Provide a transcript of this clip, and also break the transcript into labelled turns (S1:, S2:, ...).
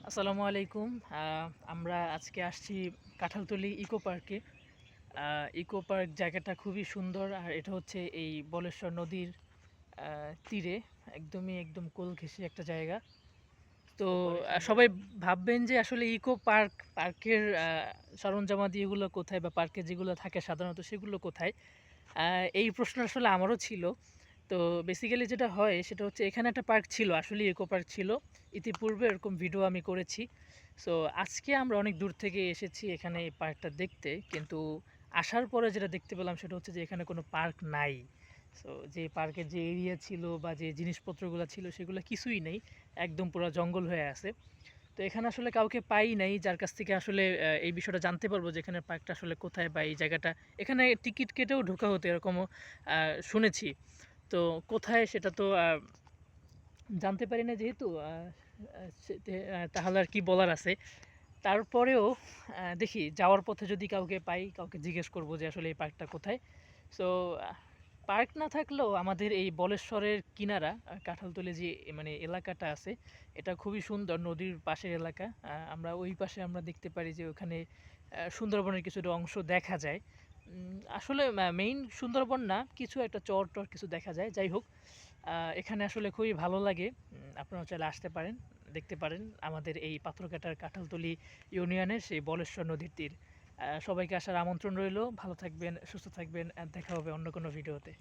S1: আসসালামু আলাইকুম। আমরা আজকে আসছি কাঁঠালতলী ইকো পার্কে। ইকো পার্ক জায়গাটা খুবই সুন্দর। আর এটা হচ্ছে এই বলেশ্বর নদীর তীরে একদম কোল ঘেঁষে একটা জায়গা। তো সবাই ভাববেন যে আসলে ইকো পার্কের সরঞ্জামাদি এগুলো কোথায় বা পার্কে যেগুলো থাকে সাধারণত সেগুলো কোথায়? এই প্রশ্ন আসলে আমারও ছিল। তো বেসিক্যালি যেটা হয় সেটা হচ্ছে এখানে একটা পার্ক ছিল, আসলেই ইকো পার্ক ছিল। ইতিপূর্বে এরকম ভিডিও আমি করেছি। সো আজকে আমরা অনেক দূর থেকে এসেছি এখানে এই পার্কটা দেখতে। কিন্তু আসার পরে যেটা দেখতে পেলাম সেটা হচ্ছে যে এখানে কোনো পার্ক নাই। সো যে পার্কের যে এরিয়া ছিল বা যে জিনিসপত্রগুলো ছিল সেগুলো কিছুই নেই। একদম পুরা জঙ্গল হয়ে আছে। তো এখানে আসলে কাউকে পাই নাই যার কাছ থেকে আসলে এই বিষয়টা জানতে পারবো যে এখানের পার্কটা আসলে কোথায় বা এই জায়গাটা এখানে টিকিট কেটেও ঢোকা হতো এরকমও শুনেছি। তো কোথায় সেটা তো জানতে পারি না যেহেতু তাহলে আর কি বলার আছে। তারপরেও দেখি যাওয়ার পথে যদি কাউকে পাই কাউকে জিজ্ঞেস করব যে আসলে এই পার্কটা কোথায়। সো পার্ক না থাকলেও আমাদের এই বলেশ্বরের কিনারা কাঁঠালতলী যে মানে এলাকাটা আছে এটা খুবই সুন্দর, নদীর পাশের এলাকা। আমরা ওই পাশে আমরা দেখতে পারি যে ওখানে সুন্দরবনের কিছুটা অংশ দেখা যায়। আসলে মেইন সুন্দরবন না, কিছু একটা চর টর কিছু দেখা যায়। যাই হোক, এখানে আসলে খুবই ভালো লাগে। আপনারাও চাইলে আসতে পারেন, দেখতে পারেন আমাদের এই পাথরঘাটার কাঁঠালতলী ইউনিয়নের সেই বলেশ্বর নদীর তীর। সবাইকে আসার আমন্ত্রণ রইলো। ভালো থাকবেন, সুস্থ থাকবেন। দেখা হবে অন্য কোনো ভিডিওতে।